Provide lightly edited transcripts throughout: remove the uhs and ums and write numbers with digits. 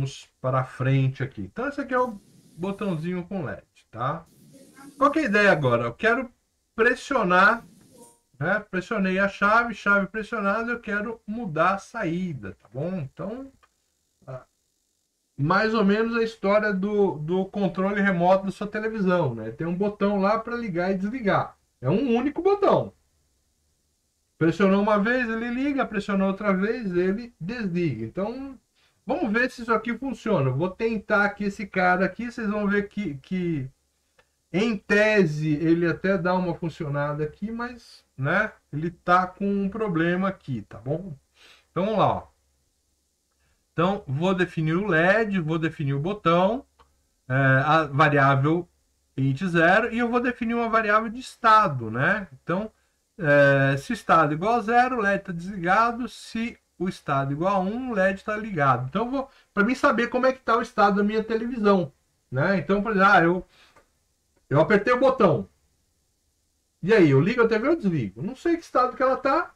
vamos para frente aqui. Então esse aqui é o botãozinho com LED, tá? Qual que é a ideia agora? Eu quero pressionar, né? Pressionei a chave, chave pressionada, eu quero mudar a saída, tá bom? Então, mais ou menos a história do controle remoto da sua televisão, né? Tem um botão lá para ligar e desligar. É um único botão. Pressionou uma vez, ele liga, pressionou outra vez, ele desliga. Então, vamos ver se isso aqui funciona. Eu vou tentar aqui esse cara aqui, vocês vão ver que em tese ele até dá uma funcionada aqui, mas, né, ele tá com um problema aqui, tá bom? Então, vamos lá, ó. Então, vou definir o LED, vou definir o botão, a variável int 0, e eu vou definir uma variável de estado, né? Então, se o estado é igual a 0, o LED está desligado. Se o estado é igual a 1, o LED está ligado. Então, para mim saber como é que está o estado da minha televisão, né? Então, por exemplo, eu apertei o botão. E aí, eu ligo a TV ou desligo? Não sei que estado que ela está.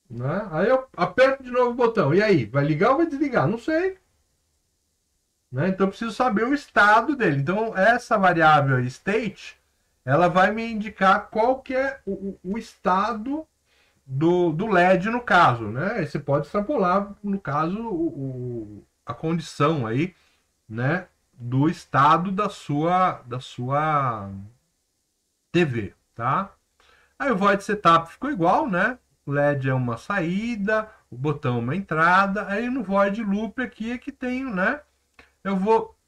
Né? Aí eu aperto de novo o botão. E aí, vai ligar ou vai desligar? Não sei. Né? Então eu preciso saber o estado dele. Então essa variável state, ela vai me indicar qual que é o estado do LED no caso. Né? E você pode extrapolar, no caso, a condição aí, né, do estado da sua TV. Tá? Aí o void setup ficou igual, né? O LED é uma saída, o botão é uma entrada. Aí no void loop aqui é que tenho, né? Eu vou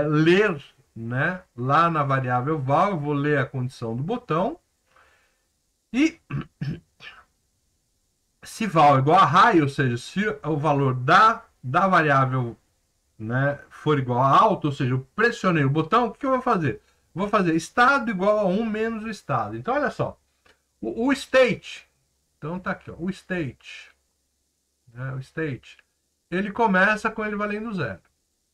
ler, né? Lá na variável val, eu vou ler a condição do botão. E se val é igual a high, ou seja, se o valor da variável, né, for igual a alto, ou seja, eu pressionei o botão, o que eu vou fazer? Vou fazer estado igual a 1 menos o estado. Então, olha só. O state. Então tá aqui, ó, o state, né, o state, ele começa com ele valendo 0.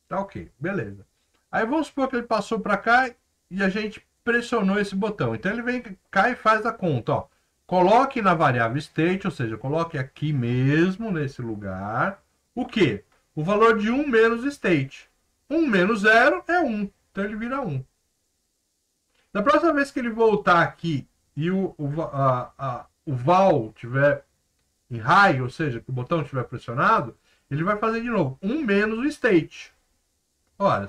Tá ok, beleza. Aí vamos supor que ele passou para cá e a gente pressionou esse botão. Então ele vem cá e faz a conta, ó. Coloque na variável state, ou seja, coloque aqui mesmo nesse lugar, o quê? O valor de 1 menos state. 1 menos 0 é 1, então ele vira 1. Da próxima vez que ele voltar aqui e o val tiver em high, ou seja, que o botão estiver pressionado, ele vai fazer de novo 1 menos o state. Olha,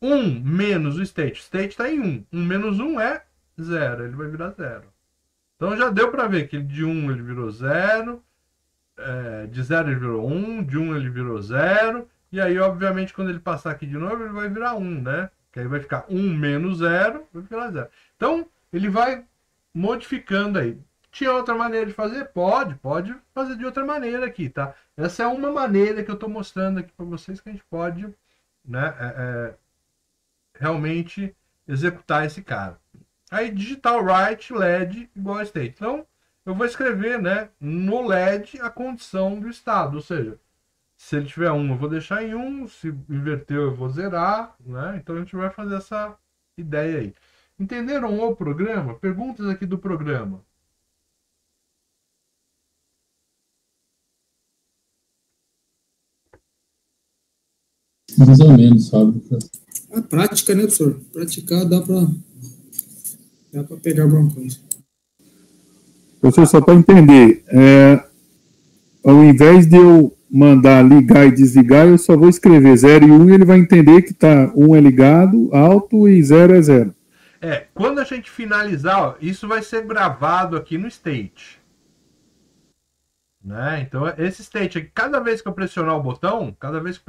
1 menos o state. O state está em 1. 1 menos 1 é 0. Ele vai virar 0. Então já deu para ver que de 1 ele virou 0. De 0 ele virou 1. De 1 ele virou 0. E aí, obviamente, quando ele passar aqui de novo, ele vai virar 1, né? Que aí vai ficar 1 menos 0, vai virar 0. Então, ele vai modificando aí. Tinha outra maneira de fazer? Pode fazer de outra maneira aqui, tá? Essa é uma maneira que eu estou mostrando aqui para vocês que a gente pode, né, realmente executar esse cara. Aí digital write LED igual a state. Então eu vou escrever, né, no LED a condição do estado, ou seja, se ele tiver 1 eu vou deixar em 1, se inverteu eu vou zerar, né? Então a gente vai fazer essa ideia aí. Entenderam o programa? Perguntas aqui do programa. Mais ou menos, sabe? A prática, né, professor? Praticar dá para pegar alguma coisa. Professor, só para entender, ao invés de eu mandar ligar e desligar, eu só vou escrever 0 e 1 e ele vai entender que tá 1 é ligado, alto, e 0 é 0. Quando a gente finalizar, ó, isso vai ser gravado aqui no state. Né? Então, esse state aqui, cada vez que eu pressionar o botão, cada vez que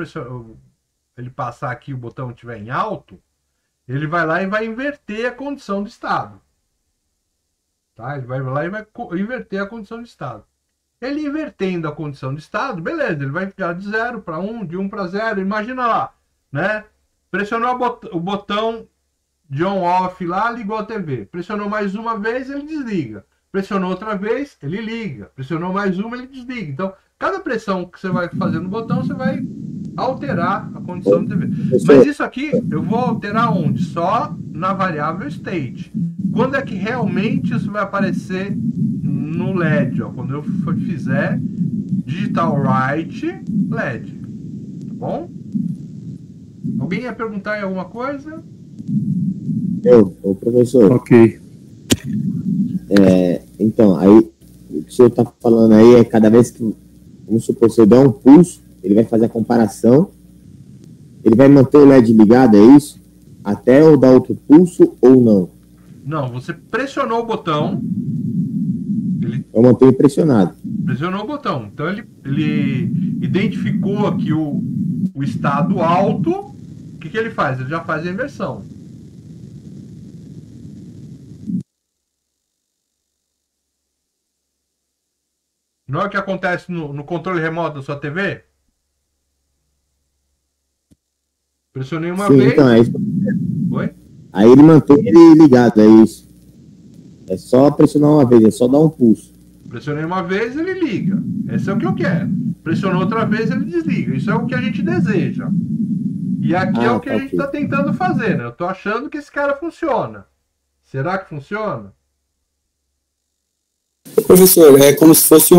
ele passar aqui, o botão estiver em alto, ele vai lá e vai inverter a condição do estado. Tá? Ele vai lá e vai inverter a condição de estado. Ele invertendo a condição de estado, beleza, ele vai ficar de 0 para 1, de 1 para 0. Imagina lá, né? Pressionou o botão de on-off lá, ligou a TV. Pressionou mais uma vez, ele desliga. Pressionou outra vez, ele liga. Pressionou mais uma, ele desliga. Então, cada pressão que você vai fazer no botão, você vai alterar a condição da TV. Mas isso aqui, eu vou alterar onde? Só na variável state. Quando é que realmente isso vai aparecer no LED? Ó, quando eu fizer digital write LED. Bom? Alguém ia perguntar em alguma coisa? Ô professor, Ok. então, aí, o que o senhor está falando aí é cada vez que, vamos supor, você der um pulso, ele vai fazer a comparação, ele vai manter o LED ligado, é isso? Até eu dar outro pulso ou não? Não, você pressionou o botão. Ele Eu mantenho pressionado. pressionou o botão. Então ele identificou aqui o estado alto. O que ele faz? Ele já faz a inversão. Não é o que acontece no controle remoto da sua TV? Pressionei uma Sim, vez. então, é isso. Oi? Aí ele mantém ele ligado, é isso. É só pressionar uma vez, é só dar um pulso. Pressionei uma vez, ele liga. Esse é o que eu quero. Pressionou outra vez, ele desliga. Isso é o que a gente deseja. E aqui é o que a gente está tentando fazer, né? Eu estou achando que esse cara funciona. Será que funciona? Professor, é como se fosse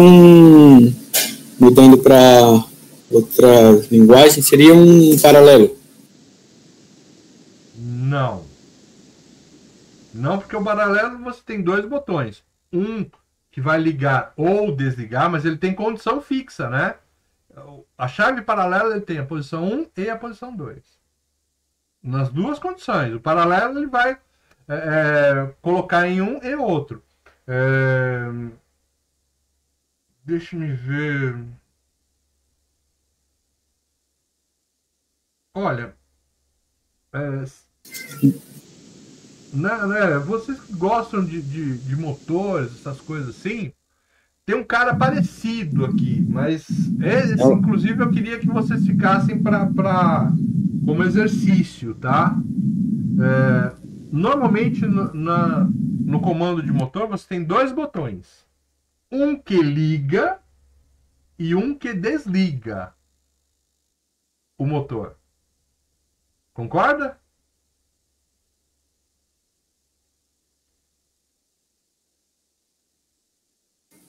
mudando para outra linguagem, seria um paralelo. Não. Não, porque o paralelo você tem dois botões. Um que vai ligar ou desligar, mas ele tem condição fixa, né? A chave paralela ele tem a posição 1 e a posição 2. Nas duas condições. O paralelo ele vai colocar em um e outro. Deixa me ver. Olha, vocês que gostam de motores, essas coisas assim, tem um cara parecido aqui, mas esse, inclusive, eu queria que vocês ficassem como exercício, tá? Normalmente, no comando de motor, você tem dois botões. Um que liga e um que desliga o motor. Concorda?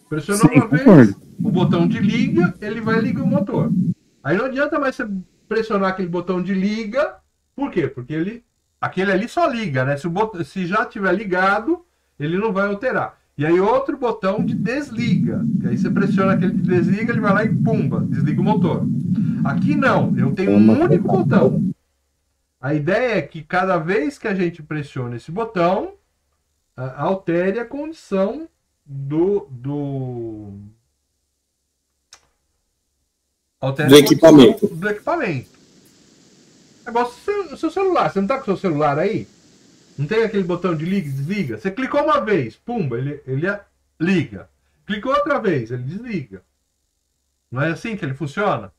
Pressionou Sim, uma vez, concordo. o botão de liga, ele vai ligar o motor. Aí não adianta mais você pressionar aquele botão de liga. Por quê? Porque aquele ali só liga, né? Se já tiver ligado, ele não vai alterar. E aí outro botão de desliga. Que aí você pressiona aquele de desliga, ele vai lá e pumba, desliga o motor. Aqui não, eu tenho um único botão. A ideia é que cada vez que a gente pressiona esse botão, altere a condição do equipamento. Do equipamento. Agora, o seu celular, você não está com o seu celular aí? Não tem aquele botão de liga e desliga? Você clicou uma vez, pumba, ele liga. Clicou outra vez, ele desliga. Não é assim que ele funciona?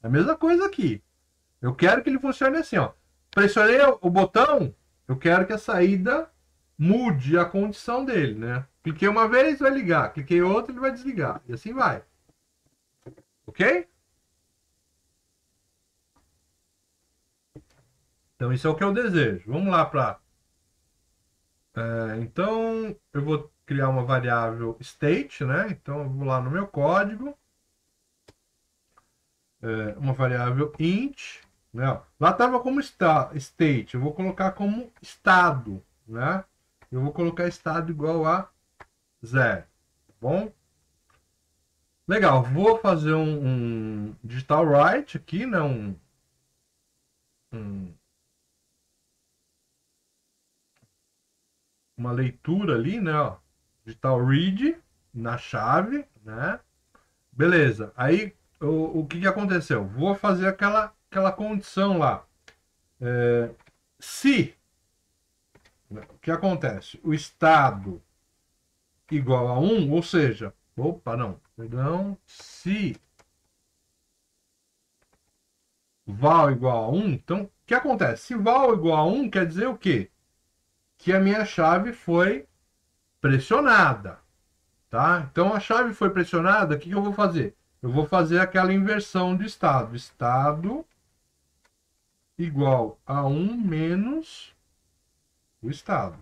É a mesma coisa aqui. Eu quero que ele funcione assim, ó. Pressionei o botão, eu quero que a saída mude a condição dele, né? Cliquei uma vez, vai ligar. Cliquei outra, ele vai desligar. E assim vai. Ok? Então, isso é o que eu desejo. Vamos lá para... então, eu vou criar uma variável state, né? Então, eu vou lá no meu código. Uma variável int. Né? Lá estava como state. Eu vou colocar como estado, né? Eu vou colocar estado igual a 0. Bom? Legal. Vou fazer um digital write aqui, né? Uma leitura ali, né? Ó, digital read na chave, né? Beleza. Aí o que aconteceu? Vou fazer aquela condição lá. Se o que acontece? O estado igual a 1, ou seja, se val igual a 1, então o que acontece? Se val igual a 1, quer dizer o quê? Que a minha chave foi pressionada, tá? Então a chave foi pressionada, o que eu vou fazer? Eu vou fazer aquela inversão do estado. Estado igual a 1 menos o estado.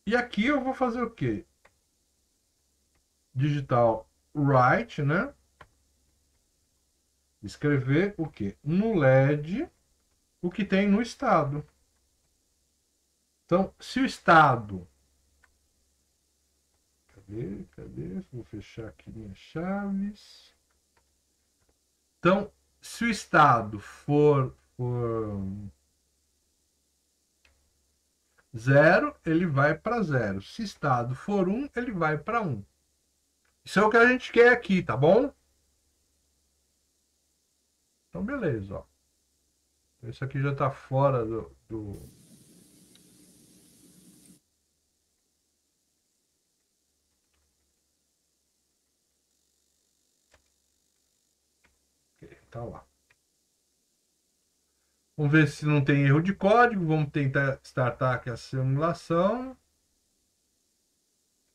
E aqui eu vou fazer o quê? digitar write, né? Escrever o quê? No LED, o que tem no estado. Então, se o estado... Cadê? Vou fechar aqui minhas chaves. Então, se o estado for 0, ele vai para 0. Se o estado for 1, ele vai para 1. Isso é o que a gente quer aqui, tá bom? Então, beleza, ó. Isso aqui já está fora do... Ok, tá lá. Vamos ver se não tem erro de código. Vamos tentar startar aqui a simulação.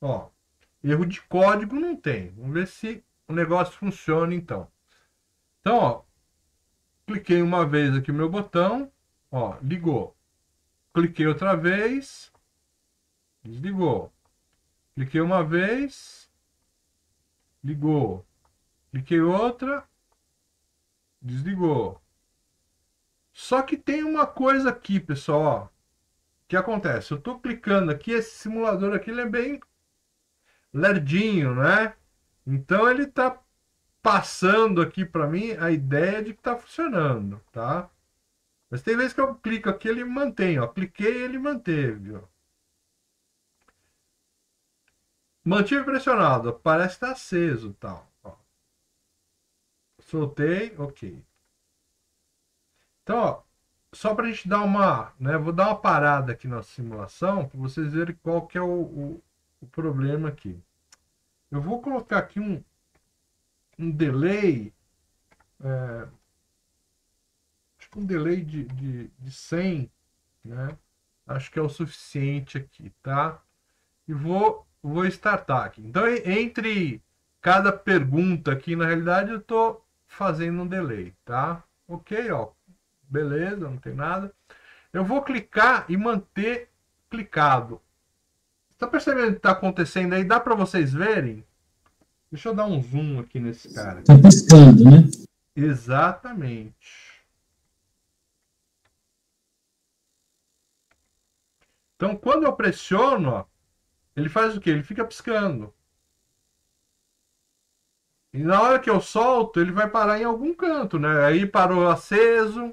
Ó, erro de código não tem. Vamos ver se o negócio funciona então. Então, ó, cliquei uma vez aqui no meu botão, ó, ligou. Cliquei outra vez, desligou. Cliquei uma vez, ligou. Cliquei outra, desligou. Só que tem uma coisa aqui, pessoal, ó. O que acontece? Eu estou clicando aqui, esse simulador aqui ele é bem lerdinho, né? Então ele está passando aqui para mim a ideia de que está funcionando, tá? Mas tem vezes que eu clico aqui, ele mantém, ó. Cliquei, ele manteve, ó. Mantive pressionado, parece estar aceso, tal. Ó. Soltei, ok. Então, ó, só para a gente dar uma, né? Vou dar uma parada aqui na simulação para vocês verem qual que é o problema aqui. Eu vou colocar aqui um delay, acho que um delay de 100, né? Acho que é o suficiente aqui, tá? E vou startar aqui. Então, entre cada pergunta aqui, na realidade, eu estou fazendo um delay, tá? Ok, ó. Beleza, não tem nada. Eu vou clicar e manter clicado. Está percebendo o que está acontecendo aí? Dá para vocês verem? Deixa eu dar um zoom aqui nesse cara. Tá piscando, né? Exatamente. Então, quando eu pressiono, ó, ele faz o quê? Ele fica piscando. E na hora que eu solto, ele vai parar em algum canto, né? Aí parou aceso.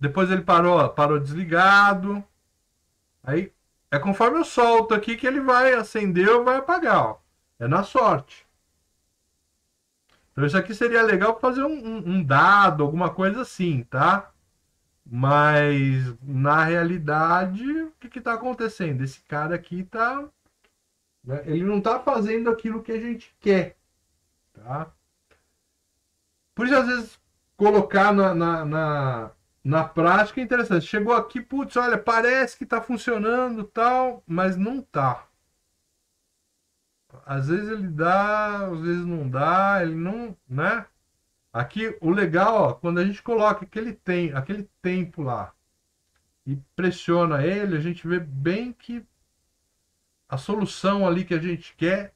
Depois ele parou desligado. Aí é conforme eu solto aqui que ele vai acender ou vai apagar, ó. É na sorte. Então isso aqui seria legal para fazer um dado, alguma coisa assim, tá? Mas na realidade, o que está acontecendo? Esse cara aqui tá, né? Ele não está fazendo aquilo que a gente quer, tá? Por isso às vezes colocar na prática é interessante. Chegou aqui, putz, olha, parece que está funcionando tal, mas não tá. Às vezes ele dá, às vezes não dá, ele não, né? Aqui o legal, ó, quando a gente coloca aquele tempo lá e pressiona ele, a gente vê bem que a solução ali que a gente quer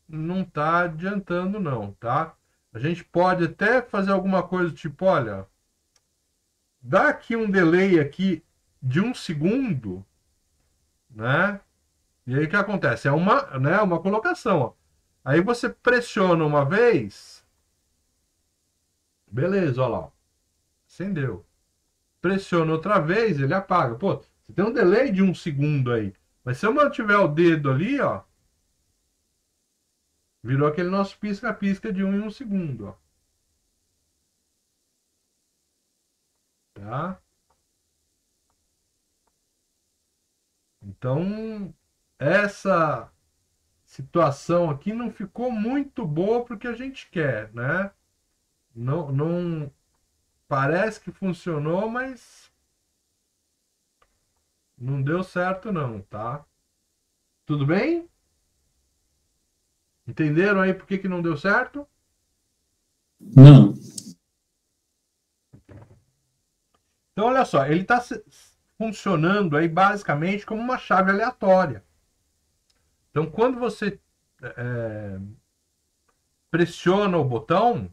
não tá adiantando não, tá? A gente pode até fazer alguma coisa tipo, olha, dá aqui um delay aqui de 1 segundo, né? E aí o que acontece? É uma colocação, ó. Aí você pressiona uma vez, beleza, olha lá, acendeu. Pressiona outra vez, ele apaga. Pô, você tem um delay de 1 segundo aí. Mas se eu mantiver o dedo ali, ó, virou aquele nosso pisca-pisca de 1 em 1 segundo, ó. Tá? Então, essa situação aqui não ficou muito boa porque a gente quer, né? Não parece que funcionou, mas não deu certo não, tá? Tudo bem? Entenderam aí por que não deu certo? Não. Então, olha só, ele está funcionando aí basicamente como uma chave aleatória. Então, quando você pressiona o botão,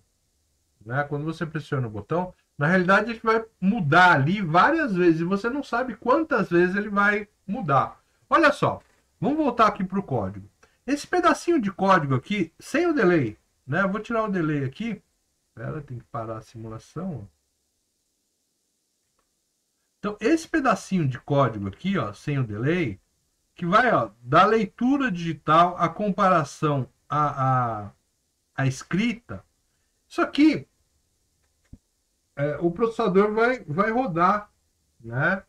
né? Quando você pressiona o botão, na realidade ele vai mudar ali várias vezes e você não sabe quantas vezes ele vai mudar. Olha só, vamos voltar aqui para o código. Esse pedacinho de código aqui, sem o delay, né? Eu vou tirar o delay aqui. Espera, tem que parar a simulação. Então, esse pedacinho de código aqui, ó, sem o delay, que vai, ó, da leitura digital, a comparação à escrita, isso aqui, o processador vai rodar, né?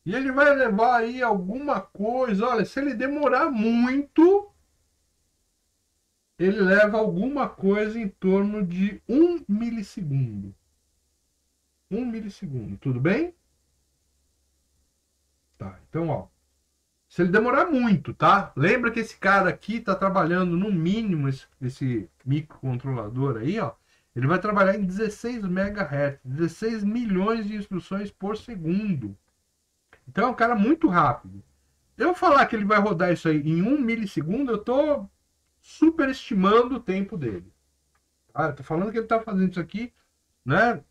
E ele vai levar aí alguma coisa, olha, se ele demorar muito, ele leva alguma coisa em torno de 1 milissegundo. 1 milissegundo, tudo bem? Tá, então, ó. Se ele demorar muito, tá? Lembra que esse cara aqui tá trabalhando no mínimo, esse microcontrolador aí, ó. Ele vai trabalhar em 16 MHz, 16 milhões de instruções por segundo. Então é um cara muito rápido. Eu falar que ele vai rodar isso aí em 1 milissegundo, eu tô superestimando o tempo dele. Ah, eu tô falando que ele tá fazendo isso aqui, né?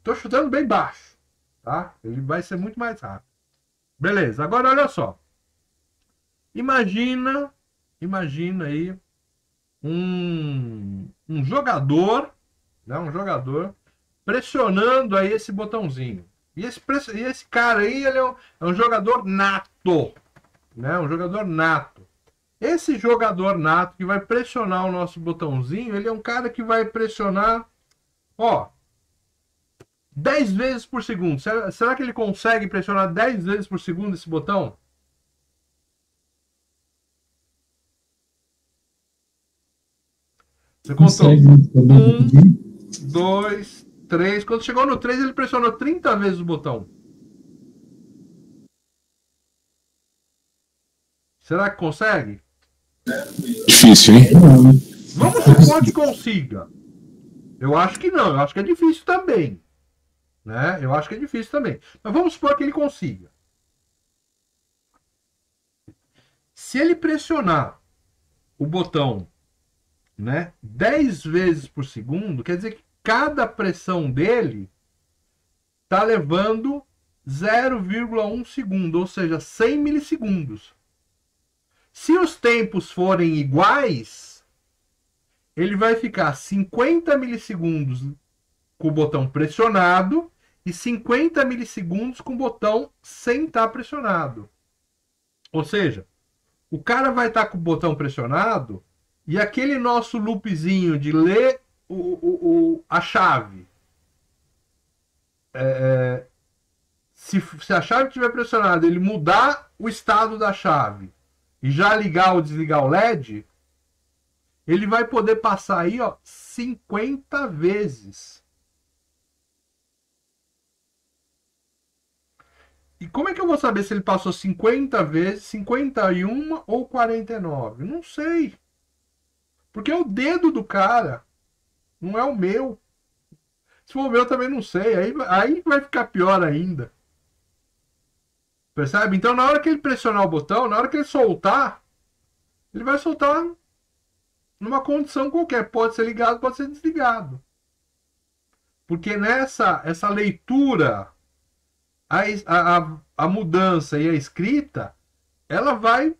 Tô chutando bem baixo, tá? Ele vai ser muito mais rápido. Beleza, agora olha só. Imagina aí um jogador, né? Um jogador pressionando aí esse botãozinho. E esse cara aí, ele é um jogador nato, né? Um jogador nato. Esse jogador nato que vai pressionar o nosso botãozinho, ele é um cara que vai pressionar, ó, 10 vezes por segundo. Será que ele consegue pressionar 10 vezes por segundo esse botão? Você contou? 1, 2, 3. Quando chegou no 3, ele pressionou 30 vezes o botão. Será que consegue? Difícil, hein? Vamos supor que consiga. Eu acho que não. Eu acho que é difícil também. Né? Eu acho que é difícil também. Mas vamos supor que ele consiga. Se ele pressionar o botão, né, 10 vezes por segundo, quer dizer que cada pressão dele está levando 0,1 segundo, ou seja, 100 milissegundos. Se os tempos forem iguais, ele vai ficar 50 milissegundos com o botão pressionado e 50 milissegundos com o botão sem estar pressionado. Ou seja, o cara vai estar com o botão pressionado e aquele nosso loopzinho de ler a chave. Se a chave estiver pressionada, ele mudar o estado da chave e já ligar ou desligar o LED, ele vai poder passar aí, ó, 50 vezes. E como é que eu vou saber se ele passou 50 vezes, 51 ou 49? Não sei. Porque é o dedo do cara, não é o meu. Se for o meu, também não sei. Aí vai ficar pior ainda. Percebe? Então, na hora que ele pressionar o botão, na hora que ele soltar, ele vai soltar numa condição qualquer. Pode ser ligado, pode ser desligado. Porque essa leitura, a mudança e a escrita, ela vai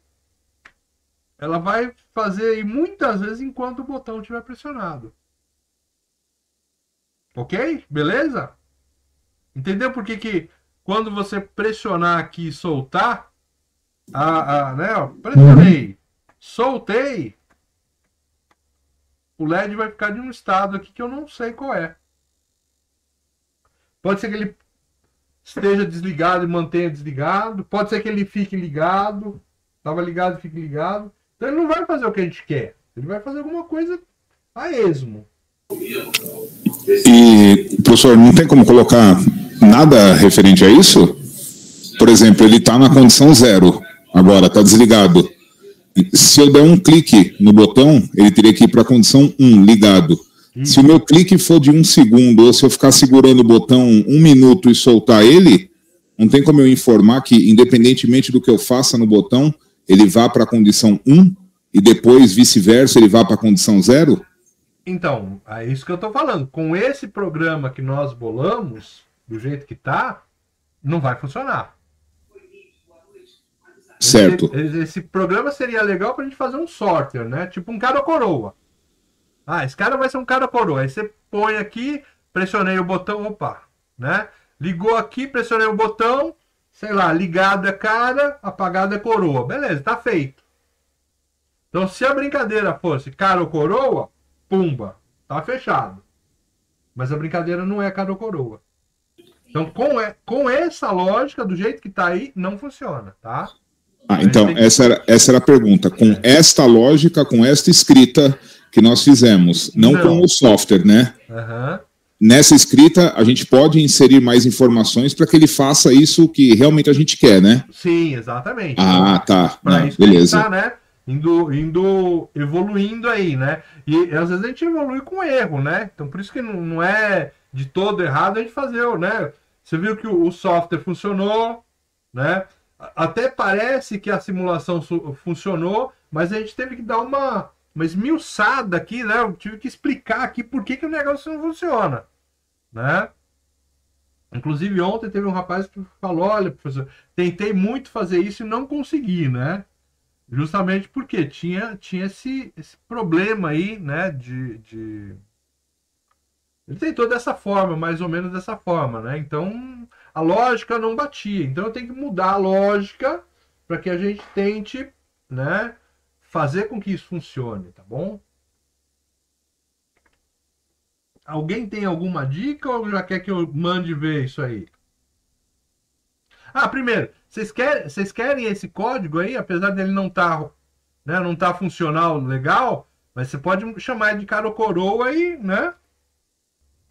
fazer muitas vezes enquanto o botão estiver pressionado. Ok? Beleza? Entendeu por que quando você pressionar aqui e soltar, né, ó, pressionei, soltei, o LED vai ficar de um estado aqui que eu não sei qual é. Pode ser que ele esteja desligado e mantenha desligado. Pode ser que ele fique ligado. Estava ligado e fique ligado. Então ele não vai fazer o que a gente quer. Ele vai fazer alguma coisa a esmo. E, professor, não tem como colocar nada referente a isso? Por exemplo, ele está na condição 0. Agora, está desligado. Se eu der um clique no botão, ele teria que ir para a condição 1, ligado. Se o meu clique for de 1 segundo, ou se eu ficar segurando o botão 1 minuto e soltar ele, não tem como eu informar que, independentemente do que eu faça no botão, ele vá para a condição 1 e depois, vice-versa, ele vá para a condição 0? Então, é isso que eu estou falando. Com esse programa que nós bolamos, do jeito que está, não vai funcionar. Certo. Esse programa seria legal para a gente fazer um sorter, né? Tipo um cara ou coroa. Ah, esse cara vai ser um cara ou coroa. Aí você põe aqui, pressionei o botão, opa, né? Ligou aqui, pressionei o botão, sei lá, ligado é cara, apagado é coroa. Beleza, tá feito. Então, se a brincadeira fosse cara ou coroa, pumba, tá fechado. Mas a brincadeira não é cara ou coroa. Então, com essa lógica, do jeito que tá aí, não funciona, tá? Então, essa era a pergunta. Com esta lógica, com esta escrita que nós fizemos, não com o software, né? Uhum. Nessa escrita, a gente pode inserir mais informações para que ele faça isso que realmente a gente quer, né? Sim, exatamente. Ah, tá. Para isso beleza. Tá, né? Indo evoluindo aí, né? E às vezes a gente evolui com erro, né? Então por isso que não é de todo errado a gente fazer, né? Você viu que o software funcionou, né? Até parece que a simulação funcionou, mas a gente teve que dar uma esmiuçada aqui, né? Eu tive que explicar aqui por que o negócio não funciona, né? Inclusive ontem teve um rapaz que falou, olha, professor, tentei muito fazer isso e não consegui, né? Justamente porque tinha esse problema aí, né? Ele tentou dessa forma, mais ou menos dessa forma, né? Então a lógica não batia. Então eu tenho que mudar a lógica para que a gente tente, né, fazer com que isso funcione, tá bom? Alguém tem alguma dica ou já quer que eu mande ver isso aí? Ah, primeiro, vocês querem esse código aí, apesar dele não tá, né, não tá funcional legal, mas você pode chamar de cara ou coroa aí, né?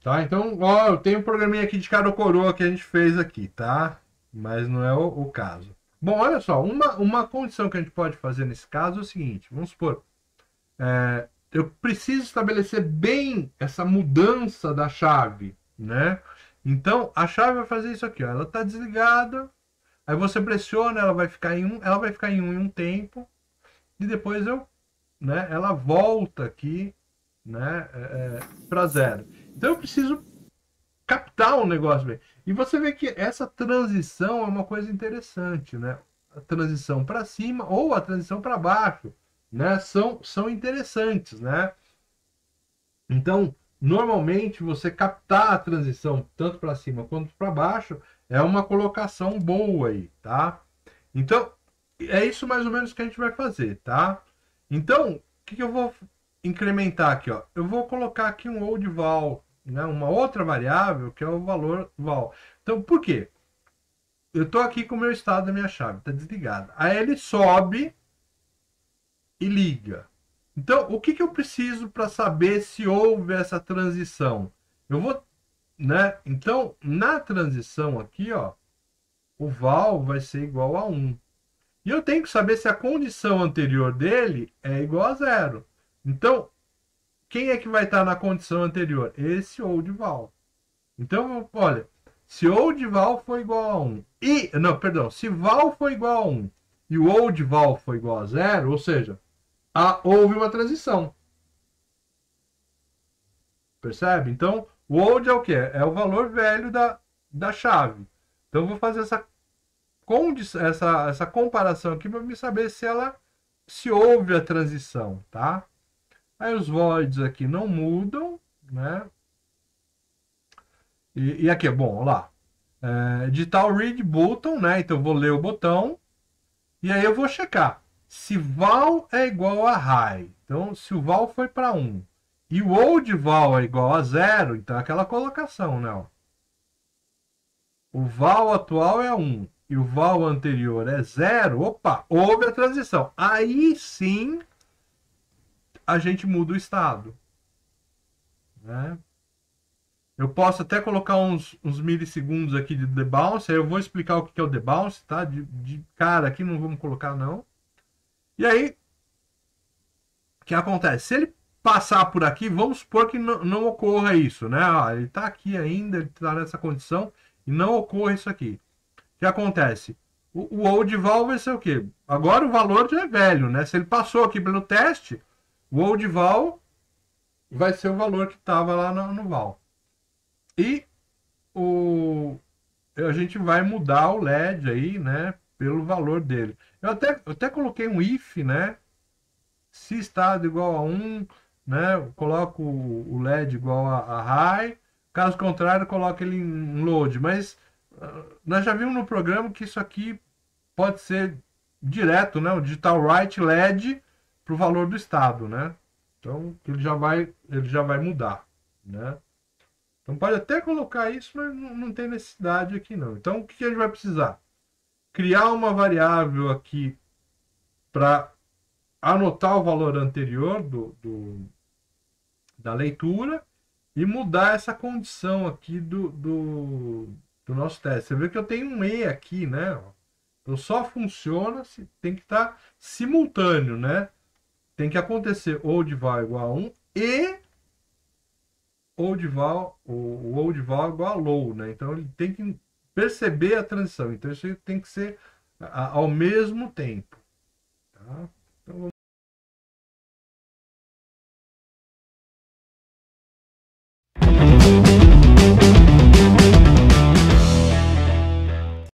Tá, então, ó, eu tenho um programinha aqui de cara ou coroa que a gente fez aqui, tá? Mas não é o caso. Bom, olha só, uma condição que a gente pode fazer nesse caso é o seguinte, vamos supor, eu preciso estabelecer bem essa mudança da chave, né? Então, a chave vai fazer isso aqui, ó, ela está desligada, aí você pressiona, ela vai ficar em 1 em um tempo, e depois ela volta aqui, né, para 0. Então eu preciso captar um negócio bem. E você vê que essa transição é uma coisa interessante, né? A transição para cima ou a transição para baixo, né? São interessantes, né? Então, normalmente você captar a transição tanto para cima quanto para baixo é uma colocação boa aí, tá? Então, é isso mais ou menos que a gente vai fazer, tá? Então, o que eu vou incrementar aqui, ó? Eu vou colocar aqui um old val, né? Uma outra variável que é o valor val. Então, por quê? Eu estou aqui com o meu estado da minha chave, está desligada. Aí ele sobe e liga. Então, o que eu preciso para saber se houve essa transição? Eu vou, né? Então, na transição aqui, ó, o val vai ser igual a 1. E eu tenho que saber se a condição anterior dele é igual a 0. Então, quem é que vai estar na condição anterior? Esse old val. Então, olha, se old val for igual a 1 se val for igual a 1 e o old val for igual a 0, ou seja, houve uma transição. Percebe? Então, o old é o quê? É o valor velho da chave. Então, eu vou fazer essa comparação aqui para me saber se houve a transição, tá? Aí os voids aqui não mudam, né? E aqui, bom, olha lá. Digital read button, né? Então eu vou ler o botão. E aí eu vou checar se val é igual a high. Então, se o val foi para 1 e o old val é igual a 0, então é aquela colocação, né? Ó. O val atual é 1 e o val anterior é 0. Opa, houve a transição. Aí sim a gente muda o estado, né? Eu posso até colocar uns milissegundos aqui de debounce, aí eu vou explicar o que é o debounce, tá? De cara aqui não vamos colocar não. E aí, o que acontece? Se ele passar por aqui, vamos supor que não ocorra isso, né? Ele está aqui ainda, ele está nessa condição e não ocorre isso aqui. O que acontece? O old val vai ser o quê? Agora o valor já é velho, né? Se ele passou aqui pelo teste, o old val vai ser o valor que estava lá no val. E a gente vai mudar o LED aí, né? Pelo valor dele. Eu até coloquei um if, né? Se estado igual a 1, né? Eu coloco o LED igual a high. Caso contrário, eu coloco ele em load. Mas nós já vimos no programa que isso aqui pode ser direto, né? O digital write LED para o valor do estado, né? Então ele já vai mudar, né? Então pode até colocar isso, mas não tem necessidade aqui não. Então o que a gente vai precisar? Criar uma variável aqui para anotar o valor anterior da leitura e mudar essa condição aqui do nosso teste. Você vê que eu tenho um E aqui, né? Então só funciona se tem que estar simultâneo, né? Tem que acontecer old val igual a 1 e o old val igual a low, né? Então ele tem que perceber a transição. Então isso tem que ser ao mesmo tempo, tá? Então,